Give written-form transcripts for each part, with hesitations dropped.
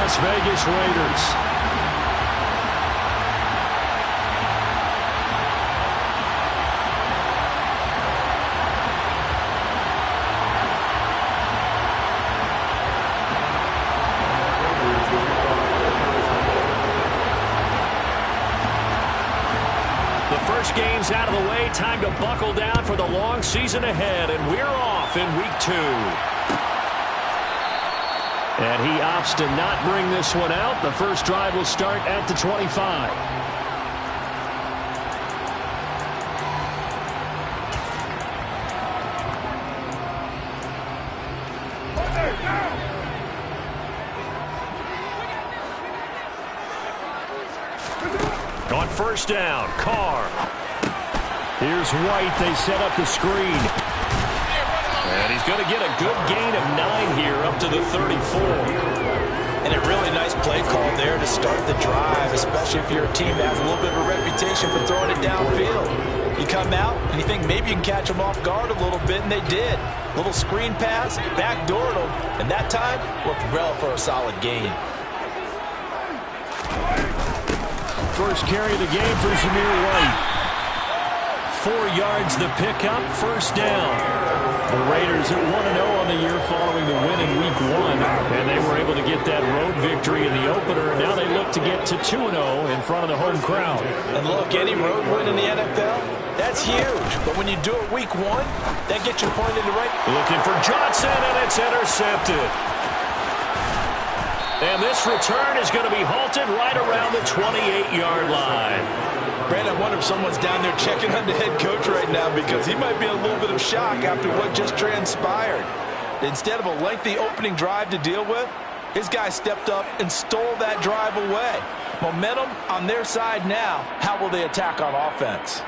Las Vegas Raiders. Games out of the way. Time to buckle down for the long season ahead, and we're off in week 2. And he opts to not bring this one out. The first drive will start at the 25. On first down, Carr. Here's White. They set up the screen. And he's going to get a good gain of 9 here up to the 34. And a really nice play call there to start the drive, especially if you're a team that has a little bit of a reputation for throwing it downfield. You come out and you think maybe you can catch them off guard a little bit, and they did. Little screen pass, backdoored them, and that time worked well for a solid gain. First carry of the game for Zamir White. 4 yards the pickup, first down. The Raiders at 1-0 on the year following the win in week 1. And they were able to get that road victory in the opener. Now they look to get to 2-0 in front of the home crowd. And look, any road win in the NFL, that's huge. But when you do it week 1, that gets you pointed to right. Looking for Johnson, and it's intercepted. And this return is going to be halted right around the 28-yard line. Brandon, I wonder if someone's down there checking on the head coach right now, because he might be in a little bit of shock after what just transpired. Instead of a lengthy opening drive to deal with, his guy stepped up and stole that drive away. Momentum on their side now. How will they attack on offense?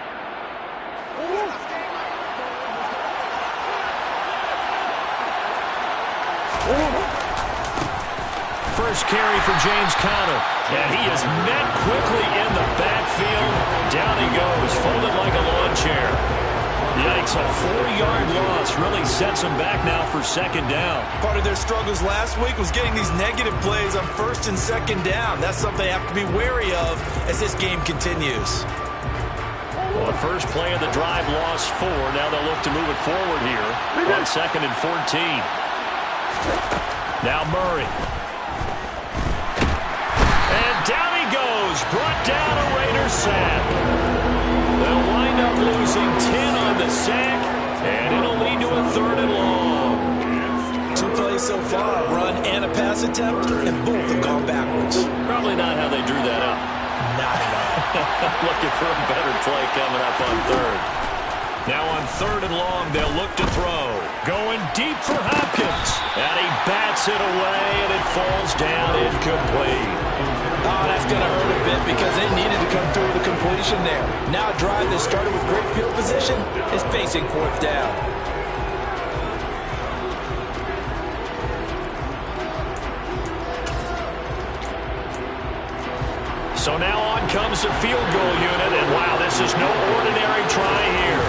First carry for James Conner. And he is met quickly in the backfield. Down he goes, folded like a lawn chair. Yikes, a 4-yard loss really sets him back now for second down. Part of their struggles last week was getting these negative plays on first and second down. That's something they have to be wary of as this game continues. Well, the first play of the drive lost 4. Now they'll look to move it forward here on second and 14. Now Murray. And down he goes. Brought down a Raiders sack. They'll wind up losing 10 on the sack, and it'll lead to a 3rd and long. 2 plays so far, a run and a pass attempt, and both have gone backwards. Probably not how they drew that up. Not at all. Looking for a better play coming up on 3rd. Now on 3rd and long, they'll look to throw. Going deep for Hopkins. And he bats it away, and it falls down incomplete. Oh, that's going to hurt a bit because they needed to come through with a completion there. Now a drive that started with great field position is facing 4th down. So now on comes the field goal unit, and wow, this is no ordinary try here.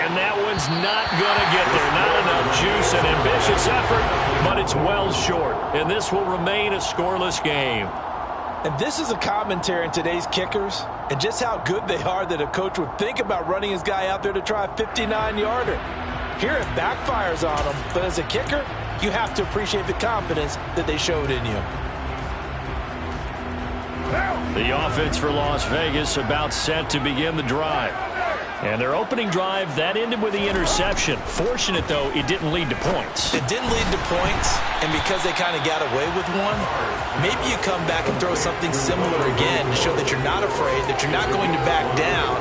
And that one's not going to get there. Not enough juice, an ambitious effort, but it's well short. And this will remain a scoreless game. And this is a commentary on today's kickers and just how good they are that a coach would think about running his guy out there to try a 59-yarder. Here it backfires on him, but as a kicker, you have to appreciate the confidence that they showed in you. The offense for Las Vegas about set to begin the drive. And their opening drive, that ended with the interception. Fortunate, though, it didn't lead to points. It didn't lead to points, and because they kind of got away with one, maybe you come back and throw something similar again to show that you're not afraid, that you're not going to back down,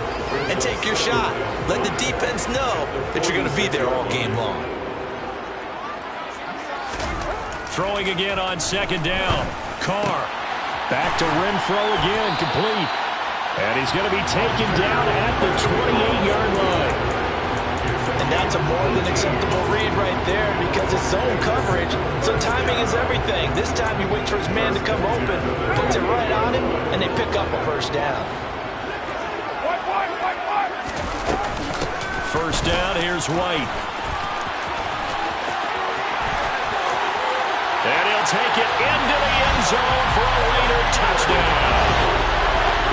and take your shot. Let the defense know that you're going to be there all game long. Throwing again on second down. Carr. Back to Renfro again, complete. And he's going to be taken down at the 28-yard line. And that's a more than acceptable read right there because it's zone coverage, so timing is everything. This time he waits for his man to come open, puts it right on him, and they pick up a first down. First down, here's White. He'll take it into the end zone for a Raider touchdown.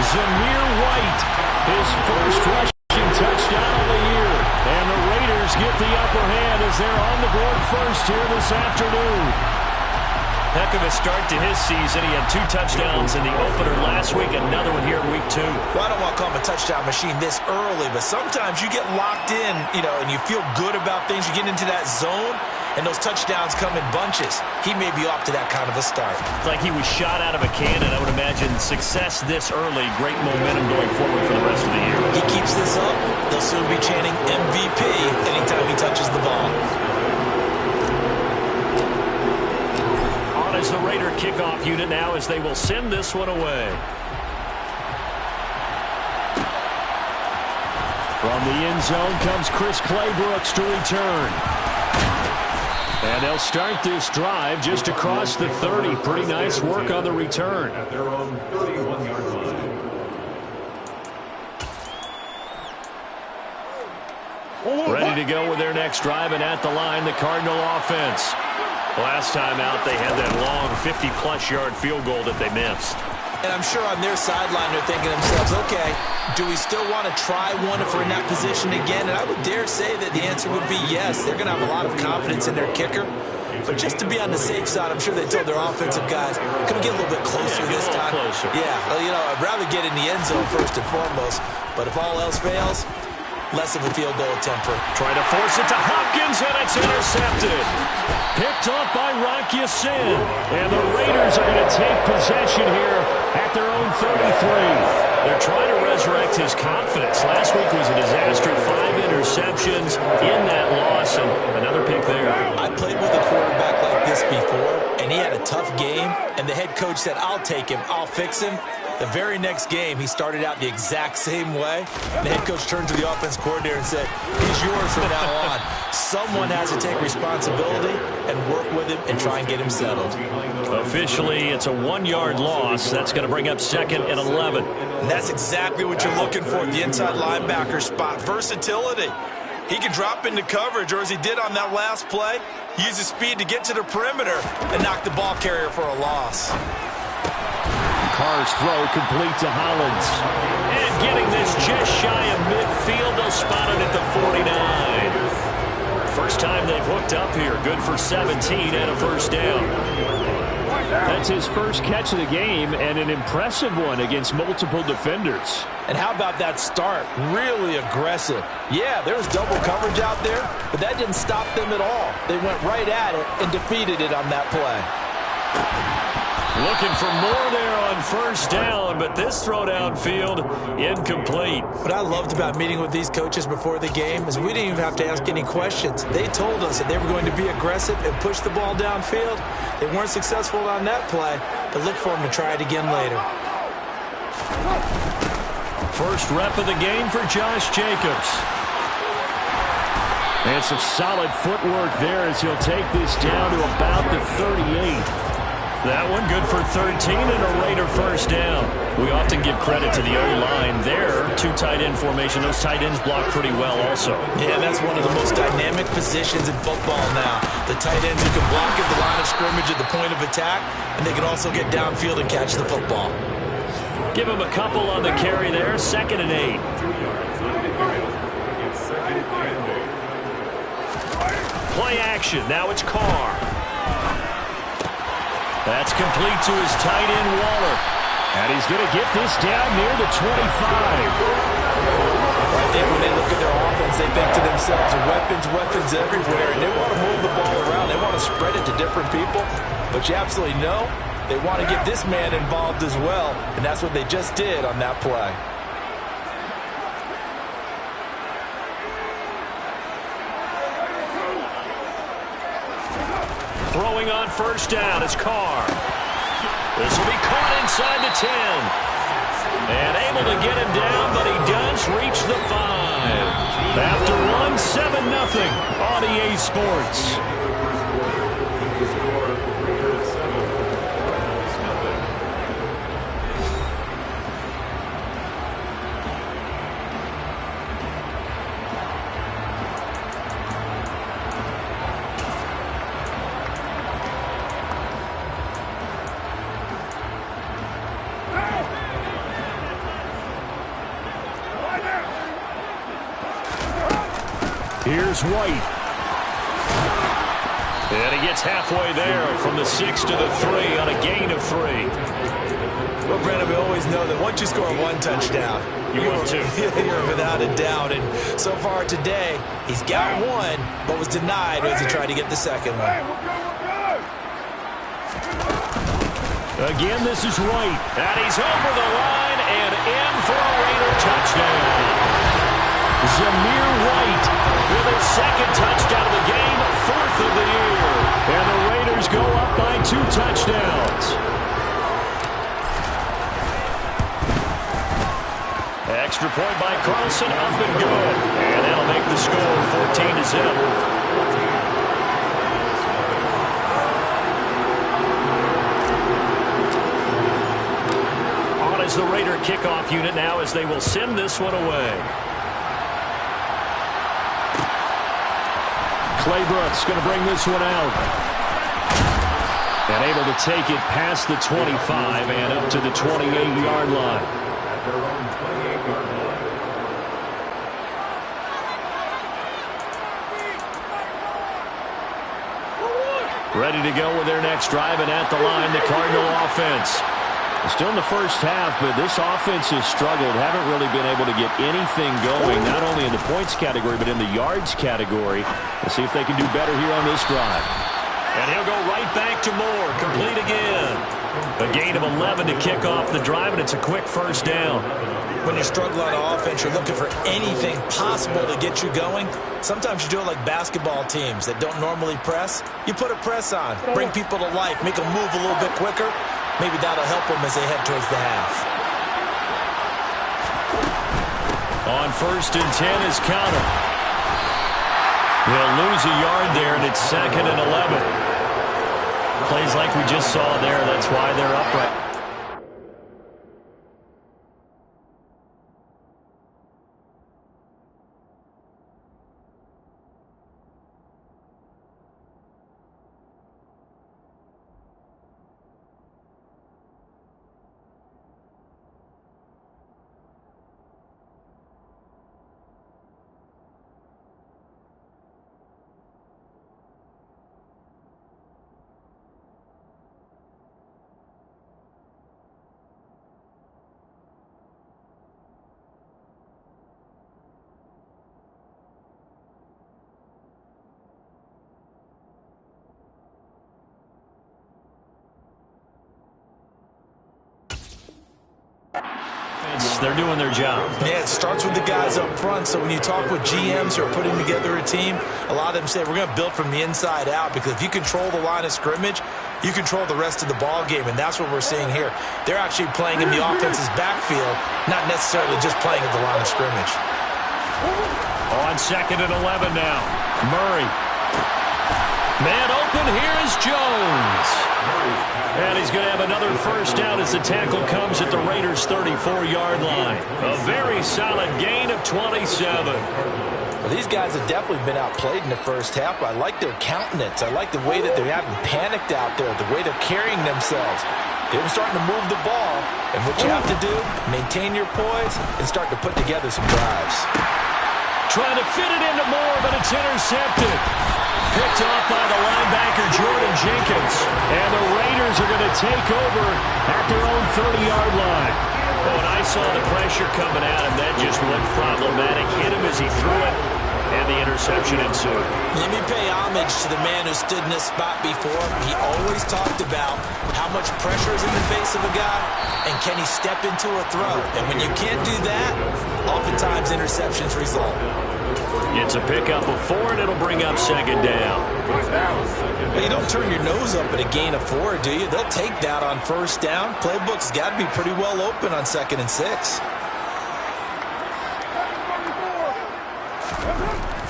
Zamir White, his first rushing touchdown of the year. And the Raiders get the upper hand as they're on the board first here this afternoon. Heck of a start to his season. He had 2 touchdowns in the opener last week, another one here in week 2. Well, I don't want to call him a touchdown machine this early, but sometimes you get locked in, and you feel good about things. You get into that zone, and those touchdowns come in bunches. He may be off to that kind of a start. It's like he was shot out of a cannon. I would imagine success this early, great momentum going forward for the rest of the year. He keeps this up, they'll soon be chanting MVP anytime he touches the ball. As the Raider kickoff unit now as they will send this one away. From the end zone comes Chris Claybrooks to return. And they'll start this drive just across the 30. Pretty nice work on the return. At their own 31-yard line. Ready to go with their next drive, and at the line, the Cardinal offense. Last time out, they had that long 50-plus yard field goal that they missed. And I'm sure on their sideline they're thinking to themselves, okay, do we still want to try one if we're in that position again? And I would dare say that the answer would be yes. They're going to have a lot of confidence in their kicker. But just to be on the safe side, I'm sure they told their offensive guys, can we get a little bit closer this time? Closer. Yeah, well, I'd rather get in the end zone first and foremost. But if all else fails, less of a field goal attempt. Try to force it to Hopkins, and it's intercepted. Picked off by Rock Ya-Sin. And the Raiders are going to take possession here at their own 33. They're trying to resurrect his confidence. Last week was a disaster. 5 interceptions in that loss, and another pick there. I played with a quarterback like this before, and he had a tough game, and the head coach said, I'll take him, I'll fix him. The very next game, he started out the exact same way. The head coach turned to the offense coordinator and said, he's yours from now on. Someone has to take responsibility and work with him and try and get him settled. Officially, it's a 1-yard loss. That's going to bring up 2nd and 11. And that's exactly what you're looking for at the inside linebacker spot. Versatility. He can drop into coverage, or as he did on that last play, use his speed to get to the perimeter and knock the ball carrier for a loss. Carr's throw complete to Hollins. And getting this just shy of midfield, they'll spot it at the 49. First time they've hooked up here. Good for 17 and a first down. That's his first catch of the game, and an impressive one against multiple defenders. And how about that start? Really aggressive. Yeah, there was double coverage out there, but that didn't stop them at all. They went right at it and defeated it on that play. Looking for more there on first down, but this throw downfield incomplete. What I loved about meeting with these coaches before the game is we didn't even have to ask any questions. They told us that they were going to be aggressive and push the ball downfield. They weren't successful on that play, but look for them to try it again later. First rep of the game for Josh Jacobs. And some solid footwork there as he'll take this down to about the 38. That one good for 13 and a Raider first down. We often give credit to the O-line there. 2 tight end formation. Those tight ends block pretty well also. Yeah, that's one of the most dynamic positions in football now. The tight ends who can block at the line of scrimmage at the point of attack, and they can also get downfield and catch the football. Give him a couple on the carry there. 2nd and 8. Play action. Now it's Carr. That's complete to his tight end, Waller. And he's going to get this down near the 25. I think when they look at their offense, they think to themselves, weapons everywhere, and they want to move the ball around. They want to spread it to different people. But you absolutely know they want to get this man involved as well, and that's what they just did on that play. Throwing on first down is Carr. This will be caught inside the 10. And able to get him down, but he does reach the 5. After one, 7-0 on EA Sports. Here's White. And he gets halfway there from the 6 to the 3 on a gain of 3. Well, Brandon, we always know that once you score one touchdown, you want two. You're without a doubt. And so far today, he's got one, but was denied as he tried to get the second one. Again, this is White. And he's over the line and in for a Raider touchdown. Zamir White with his second touchdown of the game, 4th of the year. And the Raiders go up by 2 touchdowns. Extra point by Carlson, up and good. And that'll make the score 14-0. On is the Raider kickoff unit now as they will send this one away. Claybrooks going to bring this one out. And able to take it past the 25 and up to the 28-yard line. Ready to go with their next drive, and at the line, the Cardinal offense. Still in the first half, but this offense has struggled. Haven't really been able to get anything going, not only in the points category, but in the yards category. Let's see if they can do better here on this drive. And he'll go right back to Moore. Complete again. A gain of 11 to kick off the drive, and it's a quick first down. When you struggle on offense, you're looking for anything possible to get you going. Sometimes you do it like basketball teams that don't normally press. You put a press on, bring people to life, make them move a little bit quicker. Maybe that'll help them as they head towards the half. On 1st and 10 is Counter. They'll lose a yard there, and it's 2nd and 11. Plays like we just saw there. That's why they're upright. They're doing their job. Yeah, it starts with the guys up front. So when you talk with GMs who are putting together a team, a lot of them say we're going to build from the inside out, because if you control the line of scrimmage, you control the rest of the ball game, and that's what we're seeing here. They're actually playing in the offense's backfield, not necessarily just playing at the line of scrimmage. On 2nd and 11 now. Murray. Man open, here is Jones. And he's going to have another first down as the tackle comes at the Raiders' 34-yard line. A very solid gain of 27. Well, these guys have definitely been outplayed in the first half. I like their countenance. I like the way that they haven't panicked out there, the way they're carrying themselves. They're starting to move the ball. And what you have to do, maintain your poise and start to put together some drives. Trying to fit it into Moore, but it's intercepted. Picked off by the linebacker, Jordan Jenkins. And the Raiders are going to take over at their own 30-yard line. When I saw the pressure coming at him, that just looked problematic. Hit him as he threw it, and the interception ensued. Let me pay homage to the man who stood in this spot before. He always talked about how much pressure is in the face of a guy, and can he step into a throw. And when you can't do that, oftentimes interceptions result. It's a pickup of 4, and it'll bring up 2nd down. Well, you don't turn your nose up at a gain of 4, do you? They'll take that on first down. Playbook's got to be pretty well open on 2nd and 6.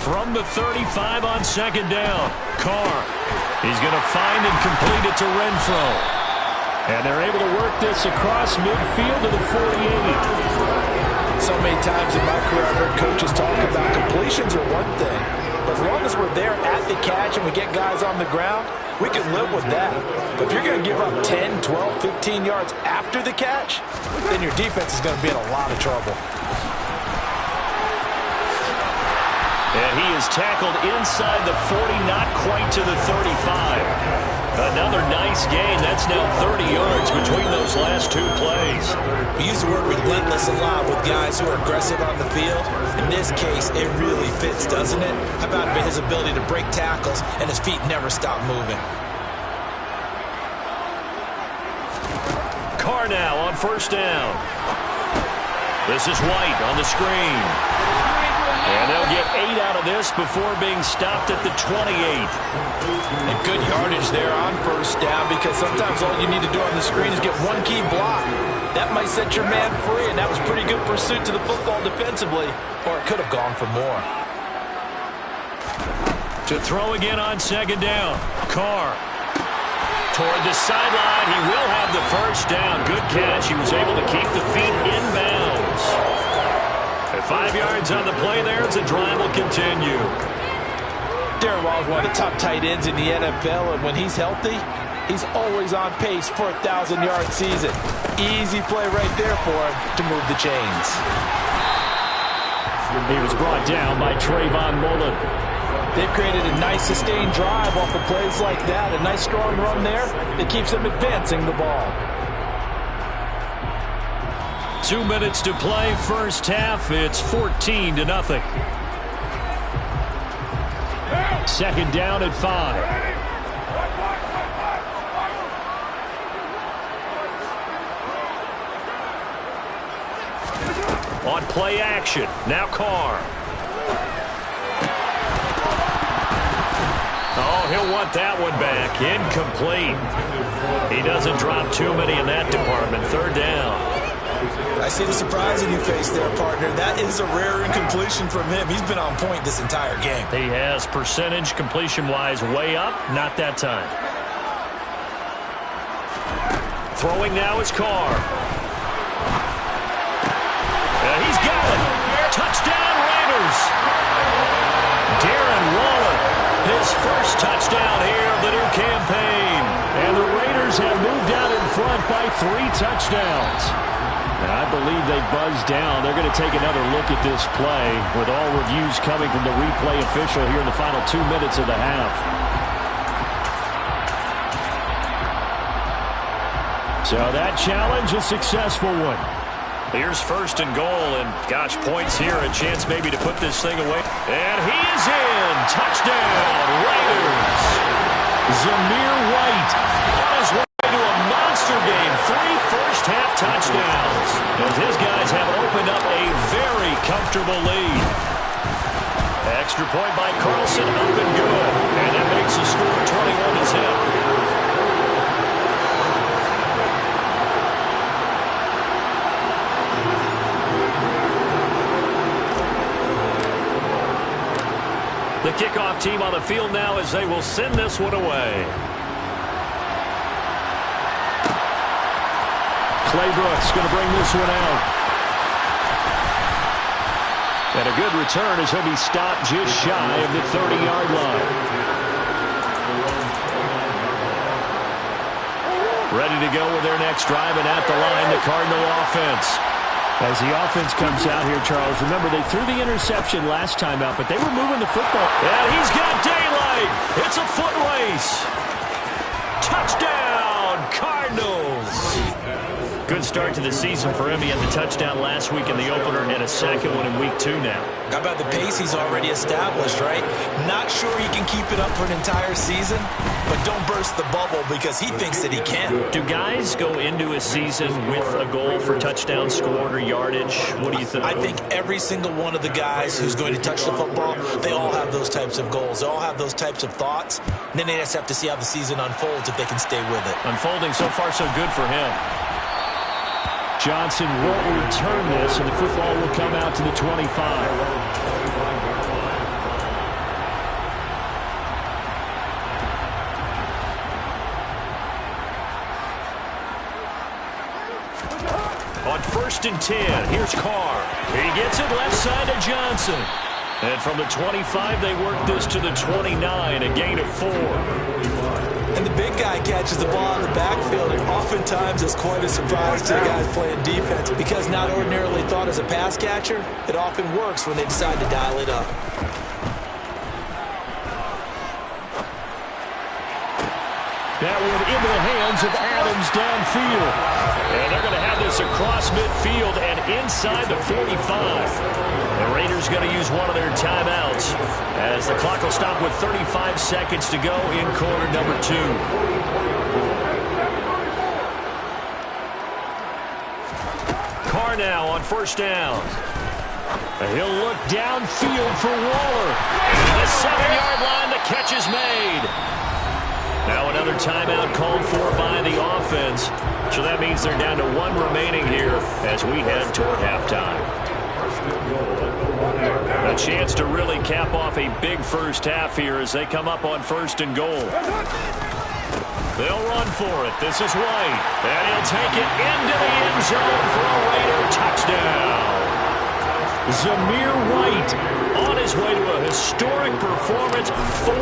From the 35 on 2nd down, Carr. He's going to find and complete it to Renfro. And they're able to work this across midfield to the 48. So many times in my career, I've heard coaches talk about completions are one thing, but as long as we're there at the catch and we get guys on the ground, we can live with that. But if you're going to give up 10, 12, 15 yards after the catch, then your defense is going to be in a lot of trouble. And he is tackled inside the 40, not quite to the 35. Another nice gain. That's now 30 yards between those last two plays. We use the word relentless a lot with guys who are aggressive on the field. In this case, it really fits, doesn't it? How about his ability to break tackles and his feet never stop moving? Carr now on first down. This is White on the screen. And they'll get 8 out of this before being stopped at the 28. And good yardage there on first down, because sometimes all you need to do on the screen is get one key block. That might set your man free, and that was pretty good pursuit to the football defensively, or it could have gone for more. To throw again on second down. Carr toward the sideline. He will have the first down. Good catch. He was able to keep the feet inbounds. At 5 yards on the play there as the drive will continue. Darren Waller is one of the top tight ends in the NFL, and when he's healthy, he's always on pace for a 1,000-yard season. Easy play right there for him to move the chains. He was brought down by Trayvon Mullen. They've created a nice sustained drive off of plays like that. A nice strong run there that keeps them advancing the ball. 2 minutes to play, first half. It's 14-0. Second down at 5. On play action, now Carr. Oh, he'll want that one back. Incomplete. He doesn't drop too many in that department. Third down. I see the surprise in your face there, partner. That is a rare incompletion from him. He's been on point this entire game. He has percentage completion-wise way up. Not that time. Throwing now is Carr. He's got it. Touchdown, Raiders. Darren Waller, his first touchdown here of the new campaign. And the Raiders have moved out in front by 3 touchdowns. And I believe they buzzed down. They're going to take another look at this play with all reviews coming from the replay official here in the final 2 minutes of the half. So that challenge, a successful one. Here's first and goal, and gosh, points here, a chance maybe to put this thing away. And he is in. Touchdown, Raiders. Zamir White on his way to a monster game. 3 first-half touchdowns, as his guys have opened up a very comfortable lead. Extra point by Carlson, up and good. And that makes the score 21-0. The kickoff team on the field now as they will send this one away. Claybrook's going to bring this one out. And a good return as he'll be stopped just shy of the 30-yard line. Ready to go with their next drive, and at the line, the Cardinal offense. As the offense comes out here, Charles, remember they threw the interception last time out, but they were moving the football. And he's got daylight. It's a foot race. Touchdown, Cardinals. Good start to the season for him. He had the touchdown last week in the opener and a second one in week 2 now. How about the pace he's already established, right? Not sure he can keep it up for an entire season, but don't burst the bubble because he thinks that he can. Do guys go into a season with a goal for touchdown scored or yardage? What do you think? I think every single one of the guys who's going to touch the football, they all have those types of goals. They all have those types of thoughts. And then they just have to see how the season unfolds if they can stay with it. Unfolding so far so good for him. Johnson won't return this, and the football will come out to the 25. On 1st and 10, here's Carr. He gets it left side to Johnson. And from the 25, they work this to the 29, a gain of 4. And the big guy catches the ball in the backfield, and oftentimes it's quite a surprise to the guys playing defense because not ordinarily thought as a pass catcher, it often works when they decide to dial it up. That one into the hands of Adams downfield. And they're going to have this across midfield and inside the 45. The Raiders going to use one of their timeouts as the clock will stop with 35 seconds to go in quarter number 2. Carr now on first down. He'll look downfield for Waller. And the 7-yard line, the catch is made. Now another timeout called for by the offense. So that means they're down to 1 remaining here as we head toward halftime. A chance to really cap off a big first half here as they come up on 1st and goal. They'll run for it. This is White. And he'll take it into the end zone for a Raider touchdown. Zamir White on his way to a historic performance, 4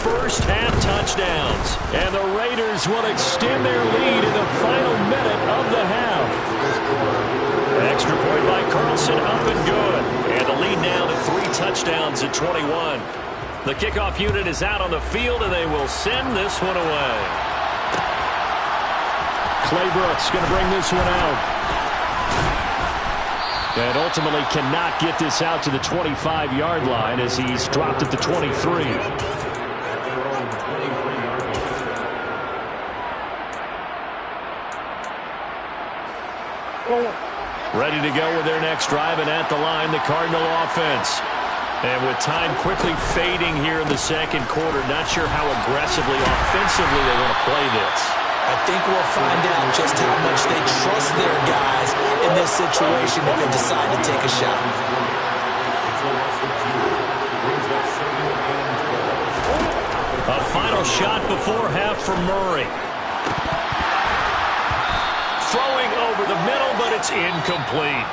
first-half touchdowns. And the Raiders will extend their lead in the final minute of the half. An extra point by Carlson, up and good. And the lead now to 3 touchdowns at 21. The kickoff unit is out on the field, and they will send this one away. Claybrooks going to bring this one out. And ultimately cannot get this out to the 25-yard line as he's dropped at the 23. Ready to go with their next drive, and at the line, the Cardinal offense. And with time quickly fading here in the second quarter, not sure how aggressively, offensively they want to play this. I think we'll find out just how much they trust their guys in this situation if they decide to take a shot. A final shot before half for Murray. Throwing over the middle, but it's incomplete.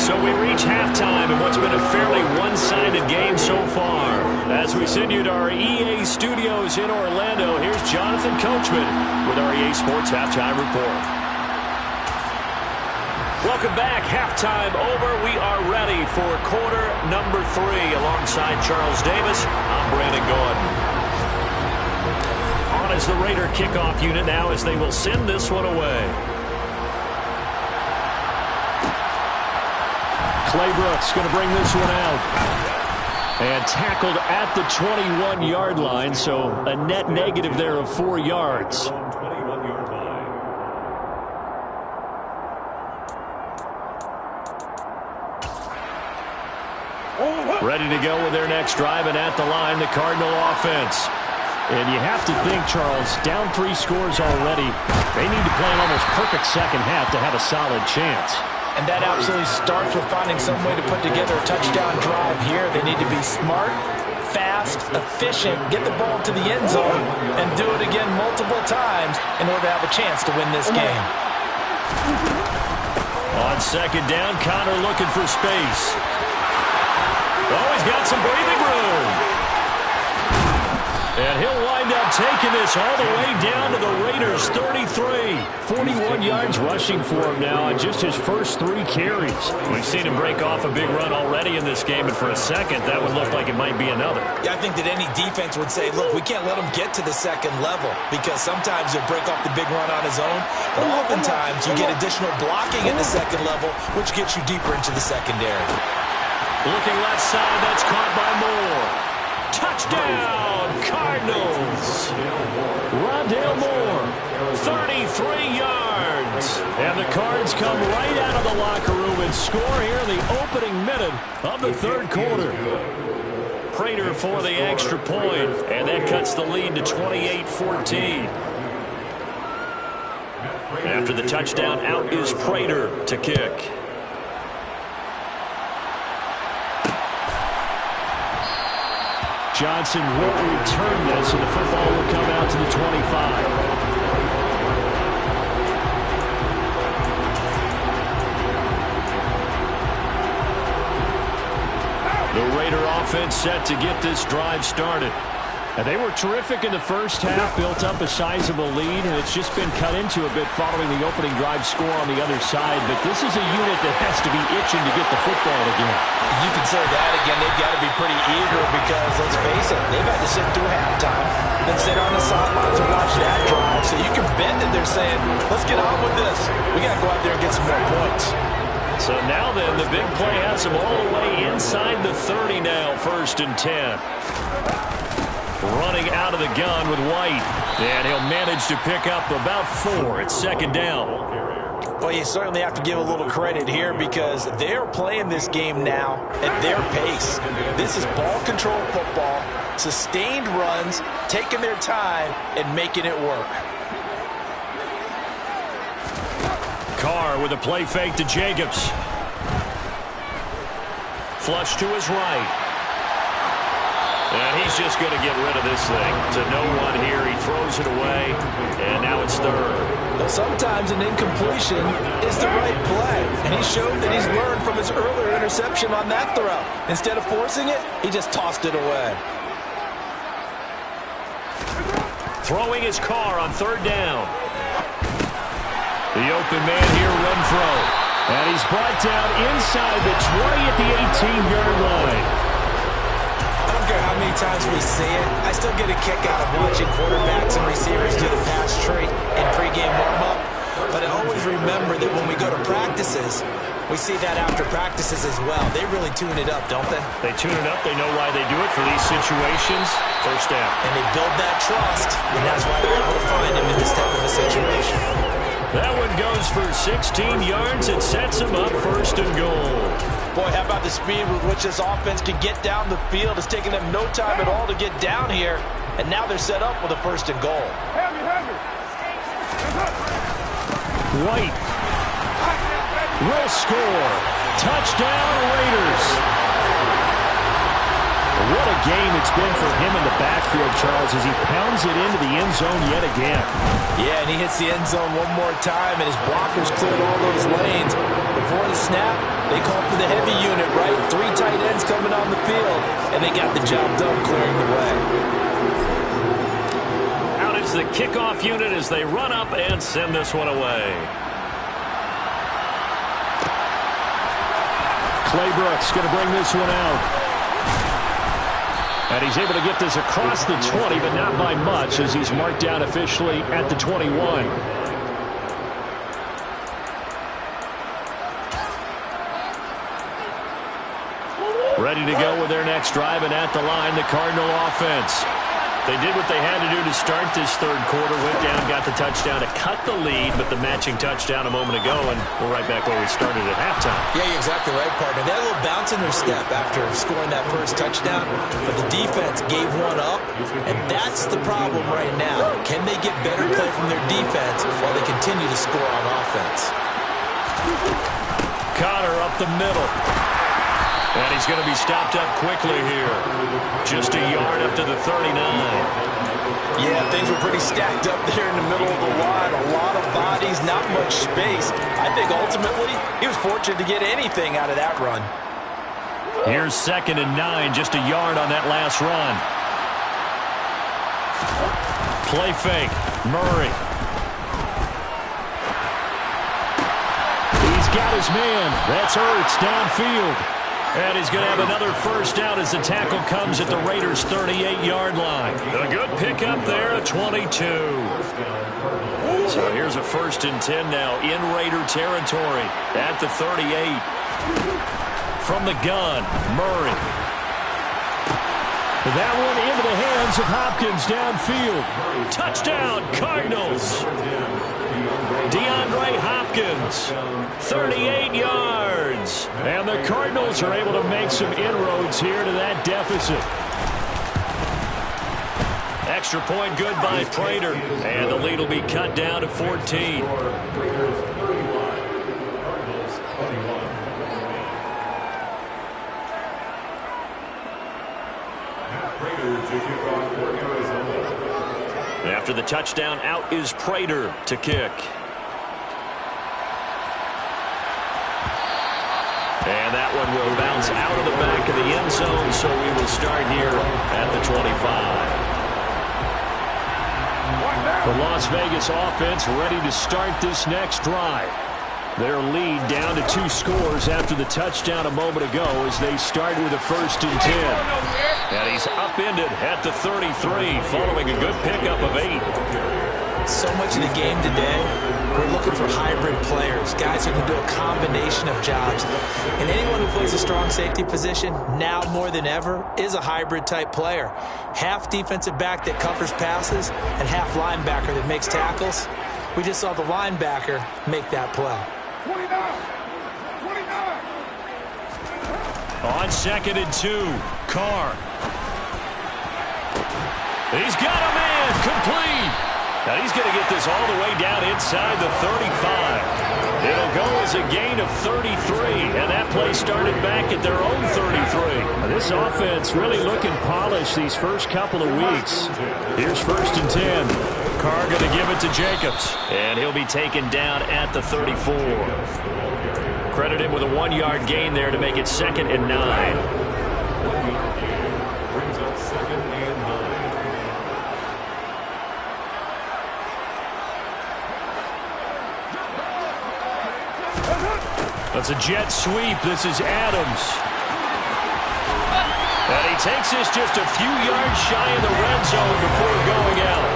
So we reach halftime in what's been a fairly one-sided game so far. As we send you to our EA studios in Orlando, here's Jonathan Coachman with our EA Sports Halftime Report. Welcome back. Halftime over. We are ready for quarter number 3. Alongside Charles Davis, I'm Brandon Gordon. On is the Raider kickoff unit now as they will send this one away. Claybrooks going to bring this one out. And tackled at the 21-yard line, so a net negative there of 4 yards. Ready to go with their next drive, and at the line, the Cardinal offense. And you have to think, Charles, down 3 scores already. They need to play an almost perfect second half to have a solid chance. And that absolutely starts with finding some way to put together a touchdown drive here. They need to be smart, fast, efficient, get the ball to the end zone, and do it again multiple times in order to have a chance to win this game. On second down, Connor looking for space. Oh, he's got some breathing room. And he'll wind up taking this all the way down to the Raiders' 33. 41 yards rushing for him now on just his first 3 carries. We've seen him break off a big run already in this game, and for a second, that would look like it might be another. Yeah, I think that any defense would say, look, we can't let him get to the second level because sometimes he'll break off the big run on his own, but oftentimes you get additional blocking at the second level, which gets you deeper into the secondary. Looking left side, that's caught by Moore. Touchdown, Cardinals. Rondale Moore, 33 yards. And the Cards come right out of the locker room and score here in the opening minute of the third quarter. Prater for the extra point, and that cuts the lead to 28-14. After the touchdown, out is Prater to kick. Johnson will return this, and the football will come out to the 25. The Raider offense set to get this drive started. And they were terrific in the first half, built up a sizable lead, and it's just been cut into a bit following the opening drive score on the other side. But this is a unit that has to be itching to get the football again. You can say that again. They've got to be pretty eager because, let's face it, they've had to sit through halftime. than sit on the sidelines and watch that drive. So you can bet that they're saying, let's get on with this. We got to go out there and get some more points. So now then, the big play has him all the way inside the 30 now, 1st and 10. Running out of the gun with White. And he'll manage to pick up about 4. It's 2nd down. Well, you certainly have to give a little credit here because they're playing this game now at their pace. This is ball control football, sustained runs, taking their time, and making it work. Carr with a play fake to Jacobs. Flush to his right. And he's just going to get rid of this thing. To no one here. He throws it away. And now it's 3rd. Well, sometimes an incompletion is the right play. And he showed that he's learned from his earlier interception on that throw. Instead of forcing it, he just tossed it away. Throwing his Carr on 3rd down. The open man here, run throw. And he's brought down inside the 20 at the 18-yard line. I don't care how many times we see it. I still get a kick out of watching quarterbacks and receivers do the pass tree in pregame warm-up. But I always remember that when we go to practices, we see that after practices as well. They really tune it up, don't they? They tune it up. They know why they do it for these situations. 1st down. And they build that trust, and that's why they're able to find him in this type of a situation. That one goes for 16 yards. It sets him up 1st and goal. Boy, how about the speed with which this offense can get down the field? It's taken them no time at all to get down here, and now they're set up with a 1st and goal. White will score. Touchdown, Raiders. What a game it's been for him in the backfield, Charles, as he pounds it into the end zone yet again. Yeah, and he hits the end zone one more time, and his blockers cleared all those lanes. Before the snap, they called for the heavy unit, right? 3 tight ends coming on the field, and they got the job done clearing the way. Out is the kickoff unit as they run up and send this one away. Claybrooks going to bring this one out. And he's able to get this across the 20, but not by much as he's marked down officially at the 21. Ready to go with their next drive, and at the line, the Cardinal offense. They did what they had to do to start this 3rd quarter, went down, got the touchdown to cut the lead, but the matching touchdown a moment ago, and we're right back where we started at halftime. Yeah, you're exactly right, partner. They had a little bounce in their step after scoring that first touchdown, but the defense gave one up, and that's the problem right now. Can they get better play from their defense while they continue to score on offense? Connor up the middle. And he's going to be stopped up quickly here. Just a yard up to the 39. Yeah, things were pretty stacked up there in the middle of the line. A lot of bodies, not much space. I think ultimately he was fortunate to get anything out of that run. Here's 2nd and 9, just a yard on that last run. Play fake, Murray. He's got his man. That's Ertz downfield. And he's going to have another 1st down as the tackle comes at the Raiders' 38-yard line. A good pickup there at 22. So here's a 1st and 10 now in Raider territory at the 38. From the gun, Murray. That one into the hands of Hopkins downfield. Touchdown, Cardinals. DeAndre Hopkins, 38 yards. And the Cardinals are able to make some inroads here to that deficit. Extra point good by Prater. And the lead will be cut down to 14. After the touchdown, out is Prater to kick. And that one will bounce out of the back of the end zone, so we will start here at the 25. The Las Vegas offense ready to start this next drive. Their lead down to 2 scores after the touchdown a moment ago as they start with a 1st and 10. And he's upended at the 33 following a good pickup of 8. So much of the game today, we're looking for hybrid players, guys who can do a combination of jobs. And anyone who plays a strong safety position, now more than ever, is a hybrid type player. Half defensive back that covers passes and half linebacker that makes tackles. We just saw the linebacker make that play. 29. On 2nd and 2, Carr. He's got a man, complete. Now he's going to get this all the way down inside the 35. It'll go as a gain of 33, and that play started back at their own 33. Now this offense really looking polished these first couple of weeks. Here's 1st and 10. Carr going to give it to Jacobs, and he'll be taken down at the 34. Credit him with a 1-yard gain there to make it 2nd and 9. Brings up 2nd and 9. That's a jet sweep. This is Adams. And he takes this just a few yards shy of the red zone before going out.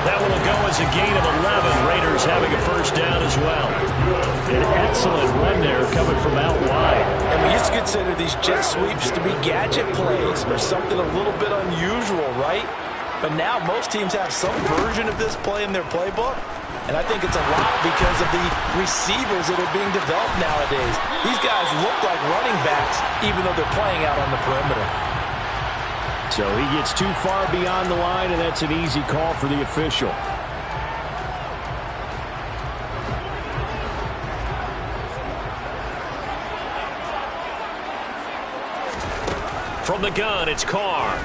That will go as a gain of 11. Raiders having a 1st down as well. An excellent run there coming from out wide. And we used to consider these jet sweeps to be gadget plays or something a little bit unusual, right? But now most teams have some version of this play in their playbook. And I think it's a lot because of the receivers that are being developed nowadays. These guys look like running backs even though they're playing out on the perimeter. So he gets too far beyond the line, and that's an easy call for the official. From the gun, it's Carr.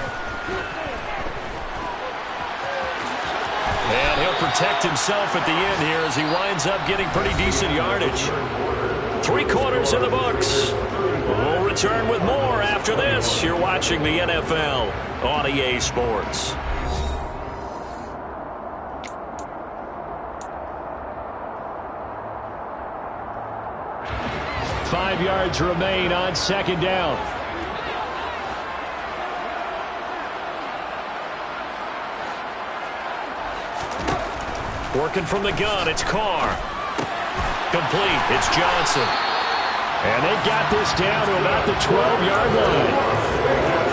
And he'll protect himself at the end here as he winds up getting pretty decent yardage. 3 quarters in the books. We'll return with more after this. You're watching the NFL on EA Sports. Five yards remain on 2nd down. Working from the gun, it's Carr. Complete, it's Johnson. And they got this down to about the 12-yard line.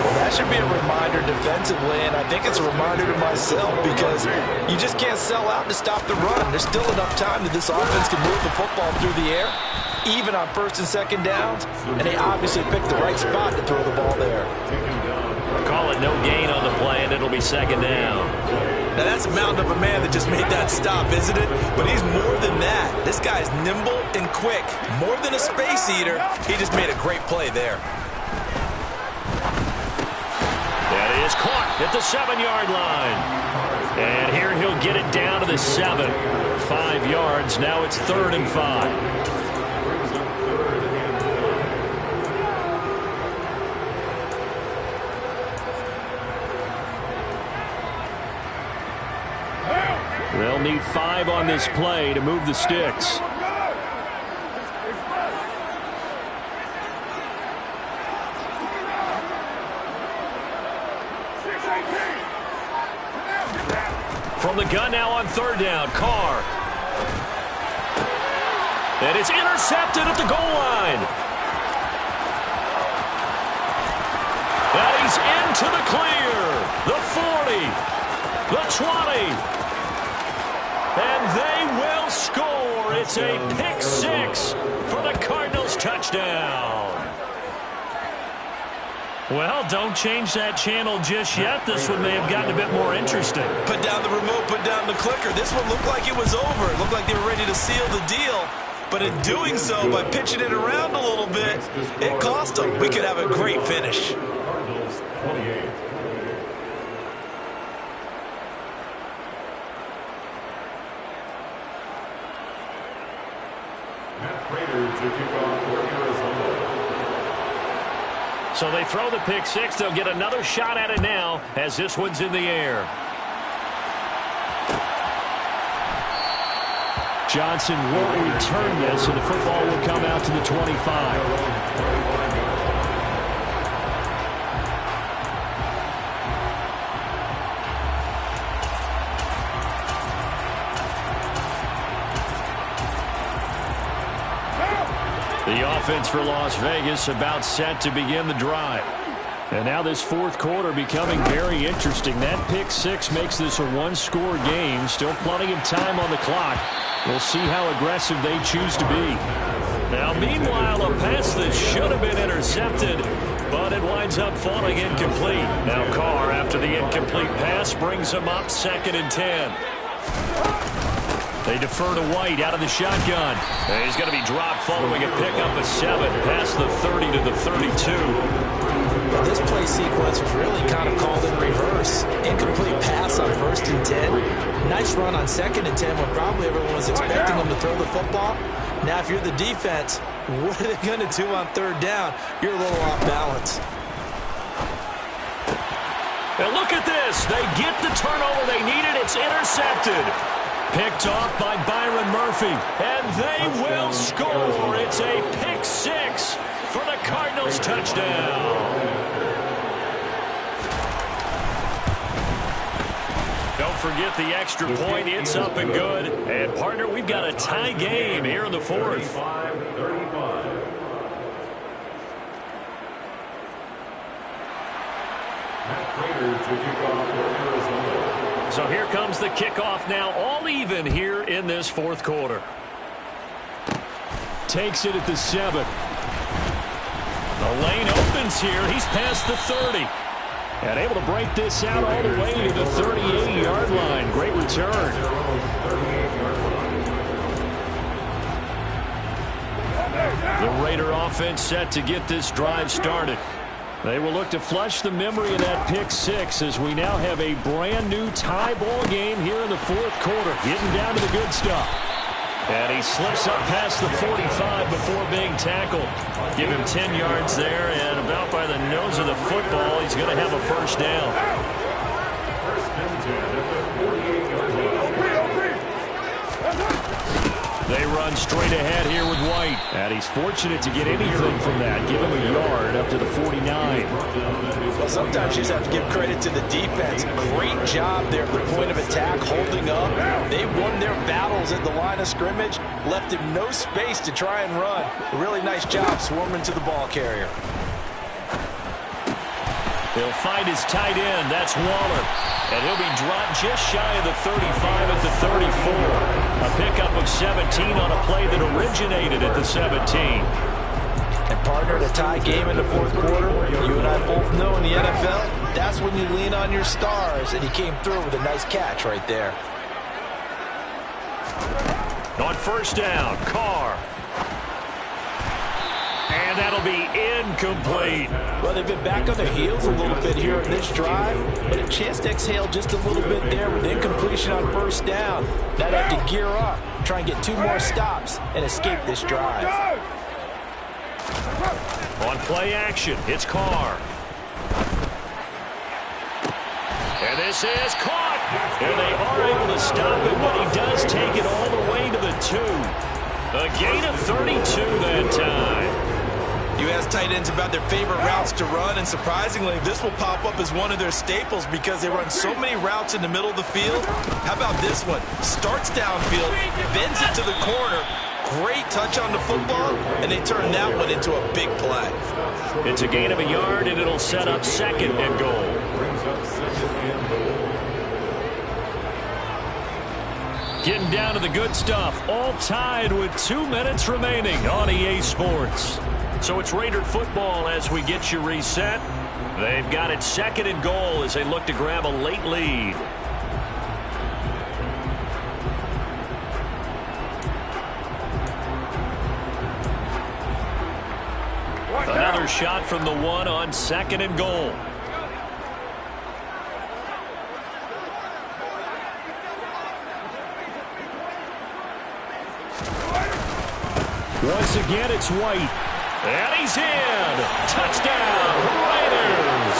Well, that should be a reminder defensively, and I think it's a reminder to myself because you just can't sell out to stop the run. There's still enough time that this offense can move the football through the air, even on 1st and 2nd downs, and they obviously picked the right spot to throw the ball there. Call it no gain on the play, and it'll be 2nd down. Now, that's a mountain of a man that just made that stop, isn't it? But he's more than that. This guy's nimble and quick. More than a space eater, he just made a great play there. That is caught at the 7-yard line. And here he'll get it down to the 7. 5 yards. Now it's 3rd and 5. They'll need 5 on this play to move the sticks. From the gun now on 3rd down, Carr. And it's intercepted at the goal line. And he's into the clear. The 40. The 20. And they will score. It's a pick 6 for the Cardinals touchdown. Well, don't change that channel just yet. This one may have gotten a bit more interesting. Put down the remote, put down the clicker. This one looked like it was over. It looked like they were ready to seal the deal. But in doing so, by pitching it around a little bit, it cost them. We could have a great finish. Cardinals 28. So they throw the pick 6. They'll get another shot at it now as this one's in the air. Johnson won't return this, and the football will come out to the 25. The offense for Las Vegas about set to begin the drive. And now this fourth quarter becoming very interesting. That pick six makes this a one-score game. Still plenty of time on the clock. We'll see how aggressive they choose to be. Now, meanwhile, a pass that should have been intercepted, but it winds up falling incomplete. Now Carr, after the incomplete pass, brings him up 2nd and 10. They defer to White out of the shotgun. And he's going to be dropped following a pickup of 7 past the 30 to the 32. Well, this play sequence was really kind of called in reverse. Incomplete pass on 1st and 10. Nice run on 2nd and 10 when probably everyone was expecting them to throw the football. Now, if you're the defense, what are they going to do on 3rd down? You're a little off balance. And look at this. They get the turnover they needed. It's intercepted. Picked off by Byron Murphy. And they will score. It's a pick six for the Cardinals touchdown. Don't forget the extra point. It's up and good. And, partner, we've got a tie game here in the fourth. 35. So here comes the kickoff now, all even here in this fourth quarter. Takes it at the 7. The lane opens here. He's past the 30. And able to break this out all the way to the 38-yard line. Great return. The Raider offense set to get this drive started. They will look to flush the memory of that pick six as we now have a brand new tie ball game here in the fourth quarter. Getting down to the good stuff. And he slips up past the 45 before being tackled. Give him 10 yards there, and about by the nose of the football, he's going to have a first down. First and 10 at the 48-yard line. They run straight ahead here with White. And he's fortunate to get anything from that. Give him a yard up to the 49. Well, sometimes you just have to give credit to the defense. Great job there at the point of attack, holding up. They won their battles at the line of scrimmage, left him no space to try and run. A really nice job swarming to the ball carrier. He'll find his tight end. That's Waller. And he'll be dropped just shy of the 35 at the 34. A pickup of 17 on a play that originated at the 17. And partner, the tie game in the fourth quarter, you and I both know in the NFL, that's when you lean on your stars, and he came through with a nice catch right there. On first down, Carr. And that'll be incomplete. Well, they've been back on their heels a little bit here in this drive, but a chance to exhale just a little bit there with incompletion on first down. Now they have to gear up, try and get 2 more stops, and escape this drive. On play action, it's Carr. And this is caught. And they are able to stop him, but he does take it all the way to the 2. A gain of 32 that time. You ask tight ends about their favorite routes to run, and surprisingly, this will pop up as one of their staples because they run so many routes in the middle of the field. How about this one? Starts downfield, bends it to the corner. Great touch on the football, and they turn that one into a big play. It's a gain of a yard, and it'll set up 2nd and goal. Brings up 2nd and goal. Getting down to the good stuff. All tied with 2 minutes remaining on EA Sports. So it's Raider football as we get you reset. They've got it 2nd and goal as they look to grab a late lead. Another shot from the 1 on 2nd and goal. Once again, it's White. And he's in. Touchdown, Raiders.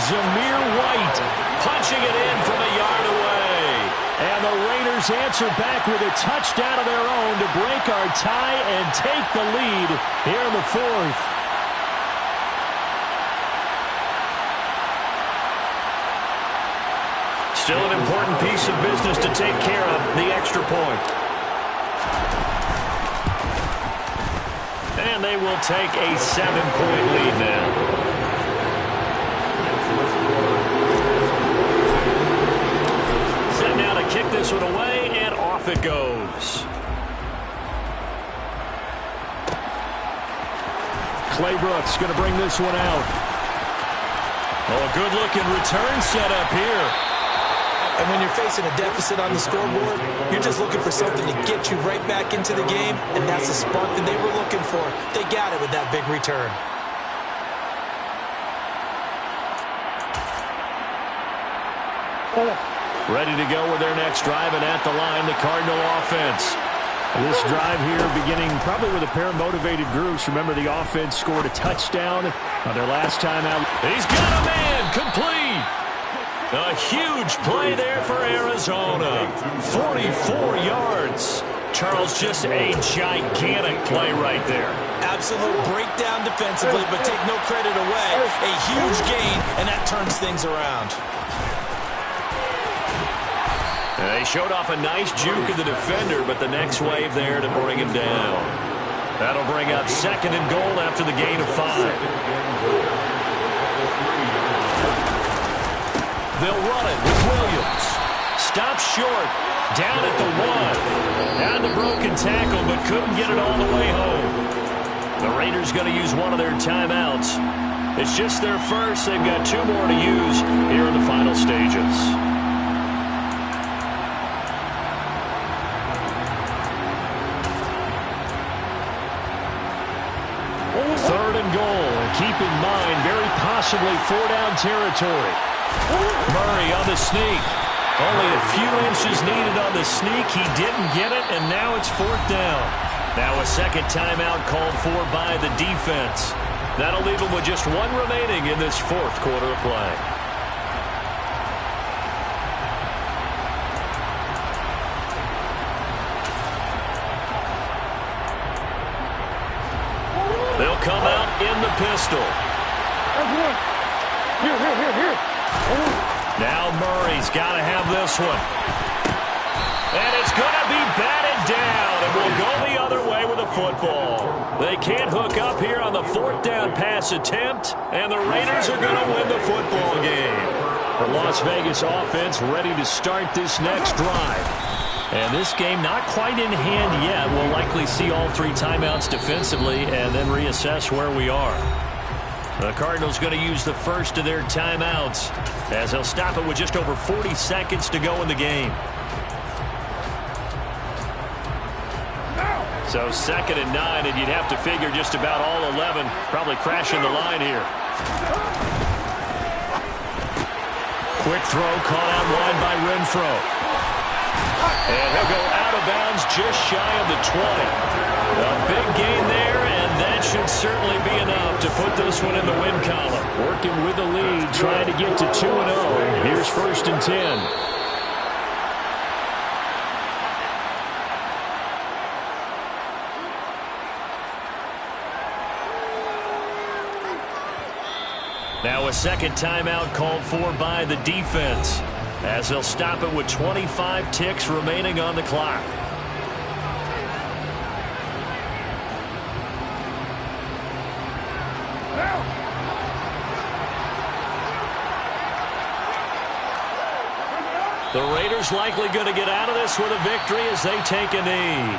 Zamir White punching it in from a yard away. And the Raiders answer back with a touchdown of their own to break our tie and take the lead here in the fourth. Still an important piece of business to take care of, the extra point. And they will take a 7-point lead now. Set now to kick this one away, and off it goes. Clay Brooks going to bring this one out. Oh, a good-looking return set up here. And when you're facing a deficit on the scoreboard, you're just looking for something to get you right back into the game, and that's the spark that they were looking for. They got it with that big return. Ready to go with their next drive, and at the line, the Cardinal offense. This drive here beginning probably with a pair of motivated groups. Remember, the offense scored a touchdown on their last time out. He's got a man, complete. A huge play there for Arizona. 44 yards. Charles, just a gigantic play right there. Absolute breakdown defensively, but take no credit away. A huge gain, and that turns things around. They showed off a nice juke of the defender, but the next wave there to bring him down. That'll bring up 2nd and goal after the gain of 5. They'll run it with Williams. Stops short. Down at the 1. Had the broken tackle, but couldn't get it all the way home. The Raiders going to use one of their timeouts. It's just their first. They've got 2 more to use here in the final stages. 3rd and goal. And keep in mind, very possibly 4-down territory. Murray on the sneak. Only a few inches needed on the sneak. He didn't get it, and now it's 4th down. Now a second timeout called for by the defense. That'll leave them with just 1 remaining in this 4th quarter of play. They'll come out in the pistol. Here. Now Murray's got to have this one. And it's going to be batted down, and will go the other way with the football. They can't hook up here on the 4th down pass attempt, and the Raiders are going to win the football game. The Las Vegas offense ready to start this next drive. And this game not quite in hand yet. We'll likely see all 3 timeouts defensively and then reassess where we are. The Cardinals going to use the first of their timeouts as they'll stop it with just over 40 seconds to go in the game. So 2nd and 9, and you'd have to figure just about all 11 probably crashing the line here. Quick throw caught out wide by Renfro. And he'll go out of bounds just shy of the 20. A big gain there, and that should certainly be enough to put this one in the win column. Working with the lead, trying to get to 2-0. Here's 1st and 10. Now a second timeout called for by the defense, as they'll stop it with 25 ticks remaining on the clock. The Raiders likely going to get out of this with a victory as they take a knee.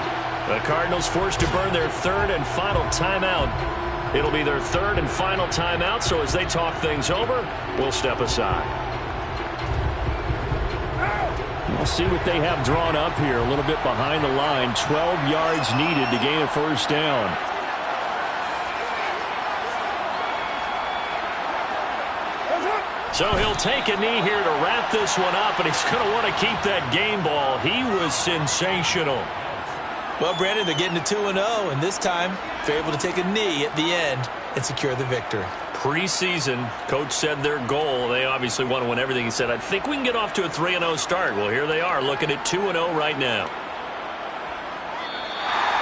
The Cardinals forced to burn their 3rd and final timeout. It'll be their 3rd and final timeout, so as they talk things over, we'll step aside. We'll see what they have drawn up here. A little bit behind the line. 12 yards needed to gain a 1st down. So he'll take a knee here to wrap this one up, and he's going to want to keep that game ball. He was sensational. Well, Brandon, they're getting to 2-0, and this time they're able to take a knee at the end and secure the victory. Preseason, coach said their goal, they obviously want to win everything. He said, I think we can get off to a 3-0 start. Well, here they are looking at 2-0 right now.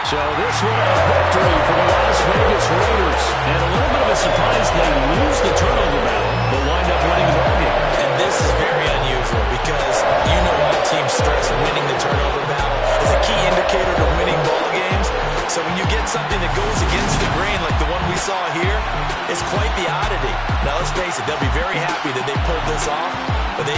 So this one a victory for the Las Vegas Raiders. And a little bit of a surprise, they lose the turnover battle, but wind up winning the ball game. And this is very unusual because you know all teams stress winning the turnover battle is a key indicator to winning ball games. So when you get something that goes against the grain like the one we saw here is quite the oddity. Now, let's face it, they'll be very happy that they pulled this off, but they